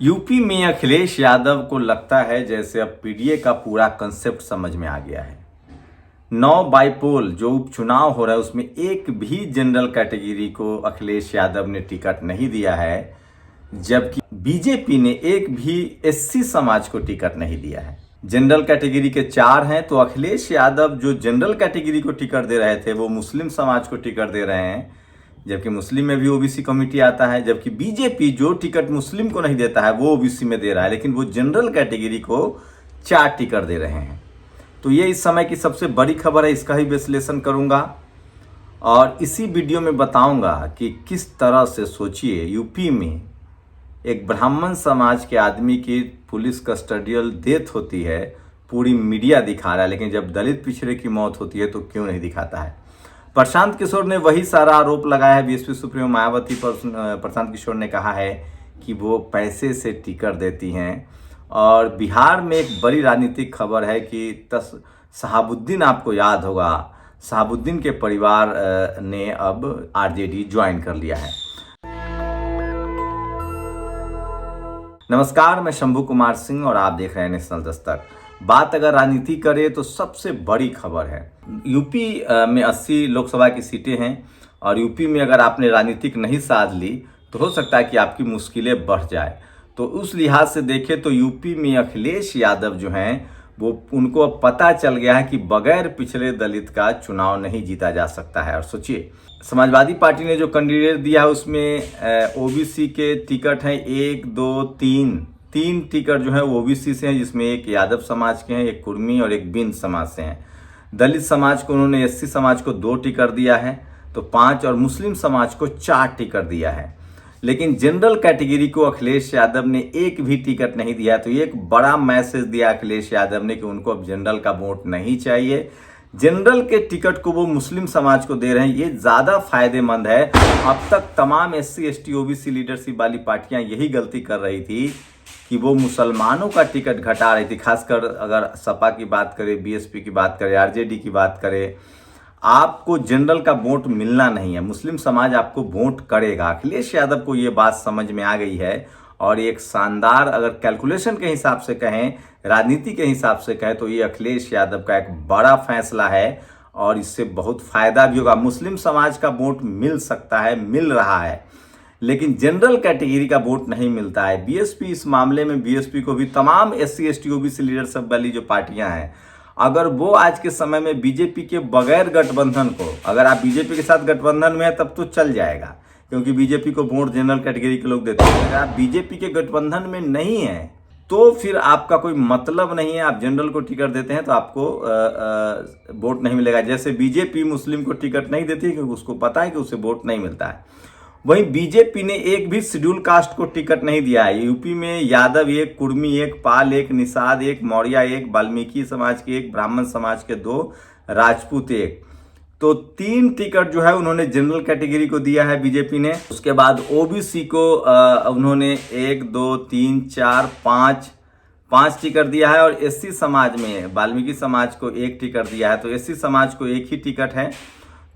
UP में अखिलेश यादव को लगता है जैसे अब पीडीए का पूरा कंसेप्ट समझ में आ गया है। 9 बाईपोल जो उपचुनाव हो रहा है उसमें एक भी जनरल कैटेगरी को अखिलेश यादव ने टिकट नहीं दिया है, जबकि बीजेपी ने एक भी एससी समाज को टिकट नहीं दिया है। जनरल कैटेगरी के 4 हैं, तो अखिलेश यादव जो जनरल कैटेगरी को टिकट दे रहे थे वो मुस्लिम समाज को टिकट दे रहे हैं, जबकि मुस्लिम में भी ओबीसी कमेटी आता है। जबकि बीजेपी जो टिकट मुस्लिम को नहीं देता है वो ओबीसी में दे रहा है, लेकिन वो जनरल कैटेगरी को 4 टिकट दे रहे हैं। तो ये इस समय की सबसे बड़ी खबर है, इसका ही विश्लेषण करूंगा और इसी वीडियो में बताऊंगा कि किस तरह से, सोचिए, यूपी में एक ब्राह्मण समाज के आदमी की पुलिस कस्टडियल डेथ होती है, पूरी मीडिया दिखा रहा है, लेकिन जब दलित पिछड़े की मौत होती है तो क्यों नहीं दिखाता है। प्रशांत किशोर ने वही सारा आरोप लगाया है। बीएसपी सुप्रीमो मायावती पर प्रशांत किशोर ने कहा है कि वो पैसे से टिकट देती हैं। और बिहार में एक बड़ी राजनीतिक खबर है कि शहाबुद्दीन, आपको याद होगा, शहाबुद्दीन के परिवार ने अब आरजेडी ज्वाइन कर लिया है। नमस्कार, मैं शंभू कुमार सिंह और आप देख रहे हैं नेशनल दस्तक। बात अगर राजनीति करें तो सबसे बड़ी खबर है, यूपी में 80 लोकसभा की सीटें हैं और यूपी में अगर आपने राजनीतिक नहीं साध ली तो हो सकता है कि आपकी मुश्किलें बढ़ जाए। तो उस लिहाज से देखें तो यूपी में अखिलेश यादव जो हैं वो, उनको अब पता चल गया है कि बगैर पिछड़े दलित का चुनाव नहीं जीता जा सकता है। और सोचिए, समाजवादी पार्टी ने जो कैंडिडेट दिया है उसमें ओबीसी के टिकट हैं 1, 2, 3 टिकट जो है वो ओबीसी से हैं, जिसमें एक यादव समाज के हैं, एक कुर्मी और एक बिंद समाज से हैं। दलित समाज को उन्होंने, एससी समाज को 2 टिकट दिया है तो 5, और मुस्लिम समाज को 4 टिकट दिया है। लेकिन जनरल कैटेगरी को अखिलेश यादव ने एक भी टिकट नहीं दिया। तो ये एक बड़ा मैसेज दिया अखिलेश यादव ने कि उनको अब जनरल का वोट नहीं चाहिए। जनरल के टिकट को वो मुस्लिम समाज को दे रहे हैं, ये ज़्यादा फायदेमंद है। अब तक तमाम एससी एसटी ओबीसी लीडरशिप वाली पार्टियां यही गलती कर रही थी कि वो मुसलमानों का टिकट घटा रही थी। खासकर अगर सपा की बात करें, बीएसपी की बात करें, आरजेडी की बात करें, आपको जनरल का वोट मिलना नहीं है, मुस्लिम समाज आपको वोट करेगा। अखिलेश यादव को ये बात समझ में आ गई है और एक शानदार, अगर कैलकुलेशन के हिसाब से कहें, राजनीति के हिसाब से कहें, तो ये अखिलेश यादव का एक बड़ा फैसला है और इससे बहुत फायदा भी होगा। मुस्लिम समाज का वोट मिल सकता है, मिल रहा है, लेकिन जनरल कैटेगरी का वोट नहीं मिलता है। बीएसपी इस मामले में, बीएसपी को भी तमाम एससी एसटी ओबीसी लीडरशिप वाली जो पार्टियां हैं, अगर वो आज के समय में बीजेपी के बगैर गठबंधन को, अगर आप बीजेपी के साथ गठबंधन में है तब तो चल जाएगा, क्योंकि बीजेपी को वोट जनरल कैटेगरी के लोग देते हैं। अगर आप बीजेपी के गठबंधन में नहीं है तो फिर आपका कोई मतलब नहीं है। आप जनरल को टिकट देते हैं तो आपको वोट नहीं मिलेगा। जैसे बीजेपी मुस्लिम को टिकट नहीं देती क्योंकि उसको पता है कि उसे वोट नहीं मिलता है, वहीं बीजेपी ने एक भी शेड्यूल कास्ट को टिकट नहीं दिया है। यूपी में यादव 1, कुर्मी 1, पाल 1, निषाद 1, मौर्य 1, वाल्मीकि समाज के 1, ब्राह्मण समाज के 2, राजपूत 1, तो 3 टिकट जो है उन्होंने जनरल कैटेगरी को दिया है बीजेपी ने। उसके बाद ओबीसी को उन्होंने 1, 2, 3, 4, 5 टिकट दिया है। और एससी समाज में वाल्मीकि समाज को 1 टिकट दिया है, तो एससी समाज को 1 ही टिकट है।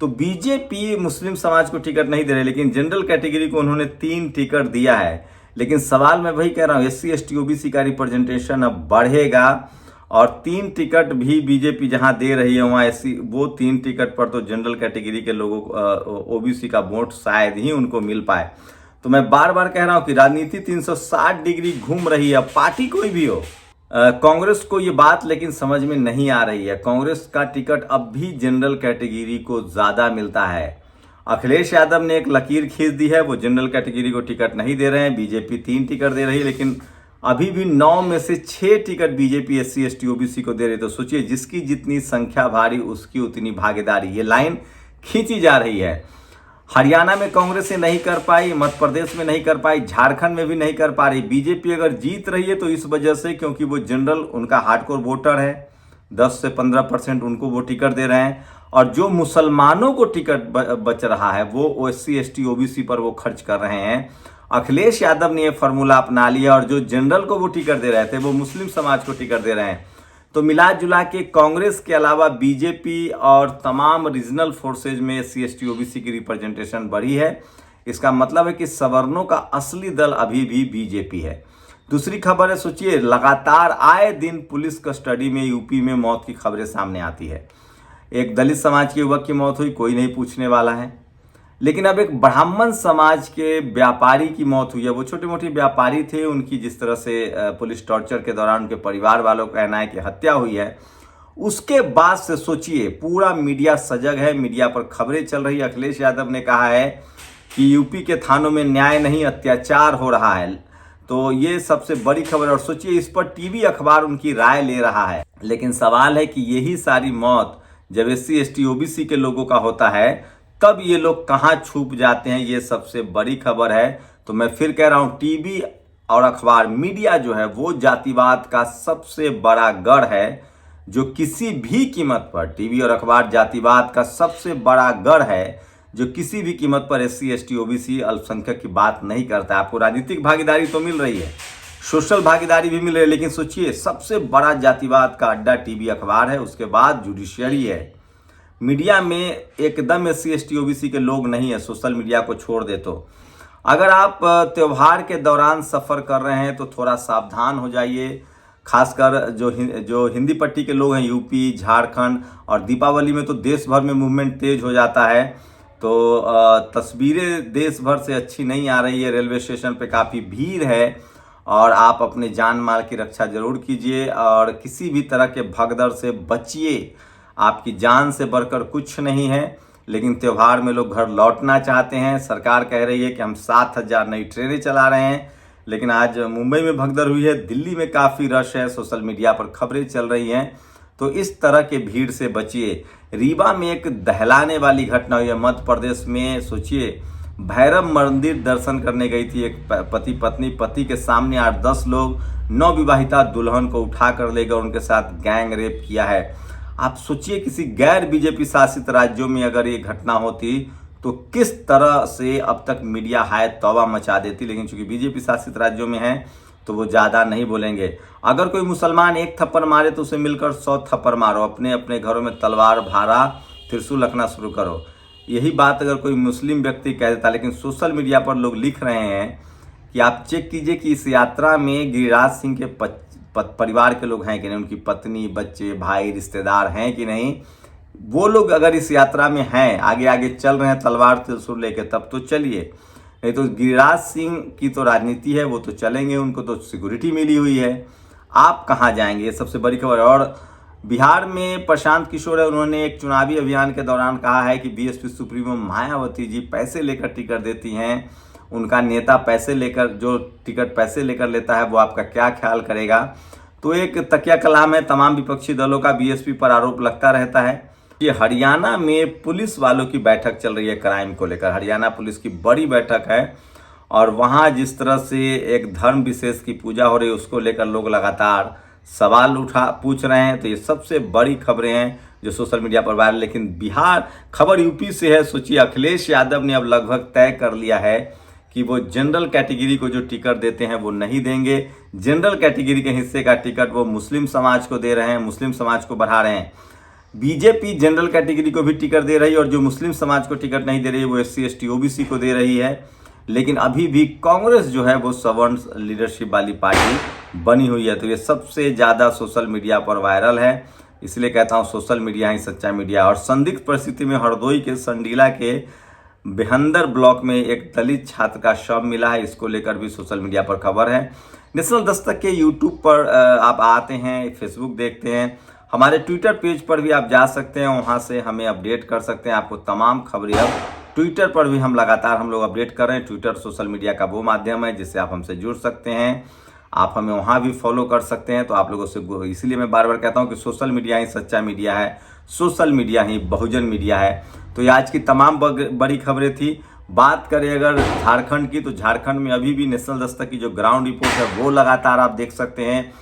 तो बीजेपी मुस्लिम समाज को टिकट नहीं दे रहे, लेकिन जनरल कैटेगरी को उन्होंने 3 टिकट दिया है। लेकिन सवाल मैं वही कह रहा हूँ, एससी एसटी ओबीसी का रिप्रेजेंटेशन अब बढ़ेगा और 3 टिकट भी बीजेपी जहां दे रही है वहां एससी, वो 3 टिकट पर तो जनरल कैटेगरी के लोगों को, ओबीसी का वोट शायद ही उनको मिल पाए। तो मैं बार बार कह रहा हूं कि राजनीति 360 डिग्री घूम रही है। पार्टी कोई भी हो, कांग्रेस को ये बात लेकिन समझ में नहीं आ रही है। कांग्रेस का टिकट अब भी जनरल कैटेगरी को ज्यादा मिलता है। अखिलेश यादव ने एक लकीर खींच दी है, वो जनरल कैटेगरी को टिकट नहीं दे रहे हैं। बीजेपी 3 टिकट दे रही है, लेकिन अभी भी 9 में से 6 ticket BJP SC ST OBC को दे रही है। तो सोचिए, जिसकी जितनी संख्या भारी उसकी उतनी भागीदारी, ये लाइन खींची जा रही है। हरियाणा में कांग्रेस से नहीं कर पाई, मध्य प्रदेश में नहीं कर पाई, झारखंड में भी नहीं कर पा रही। बीजेपी अगर जीत रही है तो इस वजह से, क्योंकि वो जनरल, उनका हार्डकोर वोटर है, 10 से 15% उनको वो टिकट दे रहे हैं। और जो मुसलमानों को टिकट बच रहा है वो एससी एसटी ओबीसी पर वो खर्च कर रहे हैं। अखिलेश यादव ने ये फॉर्मूला अपना लिया और जो जनरल को वो टिकट दे रहे थे वो मुस्लिम समाज को टिकट दे रहे हैं। तो मिला जुला के कांग्रेस के अलावा बीजेपी और तमाम रीजनल फोर्सेज में एससी एसटी ओबीसी की रिप्रेजेंटेशन बढ़ी है। इसका मतलब है कि सवर्णों का असली दल अभी भी बीजेपी है। दूसरी खबर है, सोचिए लगातार आए दिन पुलिस कस्टडी में यूपी में मौत की खबरें सामने आती है। एक दलित समाज के युवक की मौत हुई, कोई नहीं पूछने वाला है। लेकिन अब एक ब्राह्मण समाज के व्यापारी की मौत हुई है। वो छोटे मोटे व्यापारी थे, उनकी जिस तरह से पुलिस टॉर्चर के दौरान उनके परिवार वालों का कहना है कि हत्या हुई है, उसके बाद से सोचिए पूरा मीडिया सजग है, मीडिया पर खबरें चल रही है। अखिलेश यादव ने कहा है कि यूपी के थानों में न्याय नहीं अत्याचार हो रहा है, तो ये सबसे बड़ी खबर है। और सोचिए इस पर टीवी अखबार उनकी राय ले रहा है। लेकिन सवाल है कि यही सारी मौत जब SC ST OBC के लोगों का होता है तब ये लोग कहाँ छुप जाते हैं, ये सबसे बड़ी खबर है। तो मैं फिर कह रहा हूँ, टीवी और अखबार मीडिया जो है वो जातिवाद का सबसे बड़ा गढ़ है, जो किसी भी कीमत पर, टीवी और अखबार जातिवाद का सबसे बड़ा गढ़ है जो किसी भी कीमत पर SC ST OBC अल्पसंख्यक की बात नहीं करता। आपको राजनीतिक भागीदारी तो मिल रही है, सोशल भागीदारी भी मिल रही है, लेकिन सोचिए सबसे बड़ा जातिवाद का अड्डा टीवी अखबार है, उसके बाद जुडिशियरी है। मीडिया में एकदम SC ST OBC के लोग नहीं है, सोशल मीडिया को छोड़ दे तो। अगर आप त्योहार के दौरान सफ़र कर रहे हैं तो थोड़ा सावधान हो जाइए, खासकर जो हिंदी पट्टी के लोग हैं, यूपी, झारखंड, और दीपावली में तो देश भर में मूवमेंट तेज हो जाता है, तो तस्वीरें देश भर से अच्छी नहीं आ रही है। रेलवे स्टेशन पे काफ़ी भीड़ है और आप अपने जान माल की रक्षा जरूर कीजिए और किसी भी तरह के भगदड़ से बचिए। आपकी जान से बढ़कर कुछ नहीं है। लेकिन त्यौहार में लोग घर लौटना चाहते हैं। सरकार कह रही है कि हम 7,000 नई ट्रेनें चला रहे हैं, लेकिन आज मुंबई में भगदड़ हुई है, दिल्ली में काफ़ी रश है, सोशल मीडिया पर खबरें चल रही हैं। तो इस तरह के भीड़ से बचिए। रीवा में एक दहलाने वाली घटना हुई है मध्य प्रदेश में। सोचिए भैरव मंदिर दर्शन करने गई थी एक पति पत्नी, पति के सामने 8-10 लोग नवविवाहिता दुल्हन को उठा कर ले गए, उनके साथ गैंग रेप किया है। आप सोचिए किसी गैर बीजेपी शासित राज्यों में अगर ये घटना होती तो किस तरह से अब तक मीडिया हाय तौबा मचा देती। लेकिन चूंकि बीजेपी शासित राज्यों में है तो वो ज़्यादा नहीं बोलेंगे। अगर कोई मुसलमान एक थप्पड़ मारे तो उसे मिलकर 100 थप्पड़ मारो, अपने अपने घरों में तलवार, भाला, त्रिशूल रखना शुरू करो। यही बात अगर कोई मुस्लिम व्यक्ति कह देता। लेकिन सोशल मीडिया पर लोग लिख रहे हैं कि आप चेक कीजिए कि इस यात्रा में गिरिराज सिंह के परिवार के लोग हैं कि नहीं, उनकी पत्नी, बच्चे, भाई, रिश्तेदार हैं कि नहीं। वो लोग अगर इस यात्रा में हैं, आगे आगे चल रहे हैं तलवार त्रिशूल लेके, तब तो चलिए, नहीं तो गिरिराज सिंह की तो राजनीति है, वो तो चलेंगे, उनको तो सिक्योरिटी मिली हुई है। आप कहाँ जाएंगे, ये सबसे बड़ी खबर है। और बिहार में प्रशांत किशोर है, उन्होंने एक चुनावी अभियान के दौरान कहा है कि BSP सुप्रीमो मायावती जी पैसे लेकर टिकट देती हैं, उनका नेता पैसे लेकर, जो टिकट पैसे लेकर लेता है वो आपका क्या ख्याल करेगा। तो एक तकिया कलाम है तमाम विपक्षी दलों का, BSP पर आरोप लगता रहता है। ये हरियाणा में पुलिस वालों की बैठक चल रही है क्राइम को लेकर, हरियाणा पुलिस की बड़ी बैठक है और वहाँ जिस तरह से एक धर्म विशेष की पूजा हो रही है उसको लेकर लोग लगातार सवाल पूछ रहे हैं। तो ये सबसे बड़ी खबरें हैं जो सोशल मीडिया पर वायरल। लेकिन बिहार खबर यूपी से है। सोचिए अखिलेश यादव ने अब लगभग तय कर लिया है कि वो जनरल कैटेगरी को जो टिकट देते हैं वो नहीं देंगे। जनरल कैटेगरी के हिस्से का टिकट वो मुस्लिम समाज को दे रहे हैं, मुस्लिम समाज को बढ़ा रहे हैं। बीजेपी जनरल कैटेगरी को भी टिकट दे रही है और जो मुस्लिम समाज को टिकट नहीं दे रही है वो SC ST OBC को दे रही है। लेकिन अभी भी कांग्रेस जो है वो सवर्ण लीडरशिप वाली पार्टी बनी हुई है। तो ये सबसे ज़्यादा सोशल मीडिया पर वायरल है, इसलिए कहता हूँ सोशल मीडिया ही सच्चा मीडिया। और संदिग्ध परिस्थिति में हरदोई के संडीला के बेहंदर ब्लॉक में एक दलित छात्र का शव मिला है, इसको लेकर भी सोशल मीडिया पर खबर है। नेशनल दस्तक के यूट्यूब पर आप आते हैं, फेसबुक देखते हैं, हमारे ट्विटर पेज पर भी आप जा सकते हैं, वहाँ से हमें अपडेट कर सकते हैं। आपको तमाम खबरें अब ट्विटर पर भी हम लगातार लोग अपडेट कर रहे हैं। ट्विटर सोशल मीडिया का वो माध्यम है जिससे आप हमसे जुड़ सकते हैं, आप हमें वहाँ भी फॉलो कर सकते हैं। तो आप लोगों से इसीलिए मैं बार बार कहता हूँ कि सोशल मीडिया ही सच्चा मीडिया है, सोशल मीडिया ही बहुजन मीडिया है। तो ये आज की तमाम बड़ी खबरें थी। बात करें अगर झारखंड की, तो झारखंड में अभी भी नेशनल दस्तक की जो ग्राउंड रिपोर्ट है वो लगातार आप देख सकते हैं।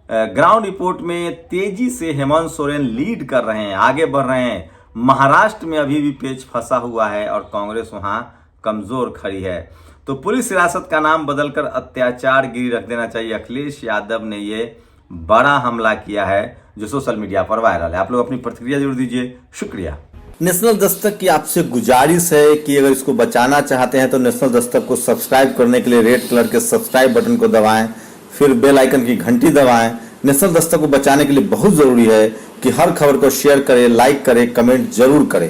ग्राउंड रिपोर्ट में तेजी से हेमंत सोरेन लीड कर रहे हैं, आगे बढ़ रहे हैं। महाराष्ट्र में अभी भी पेच फंसा हुआ है और कांग्रेस वहां कमजोर खड़ी है। तो पुलिस हिरासत का नाम बदलकर अत्याचार गिरी रख देना चाहिए। अखिलेश यादव ने ये बड़ा हमला किया है जो सोशल मीडिया पर वायरल है। आप लोग अपनी प्रतिक्रिया जरूर दीजिए, शुक्रिया। नेशनल दस्तक की आपसे गुजारिश है कि अगर इसको बचाना चाहते हैं तो नेशनल दस्तक को सब्सक्राइब करने के लिए रेड कलर के सब्सक्राइब बटन को दबाएं, फिर बेल आइकन की घंटी दबाएं। नेशनल दस्तक को बचाने के लिए बहुत जरूरी है कि हर खबर को शेयर करें, लाइक करें, कमेंट जरूर करें।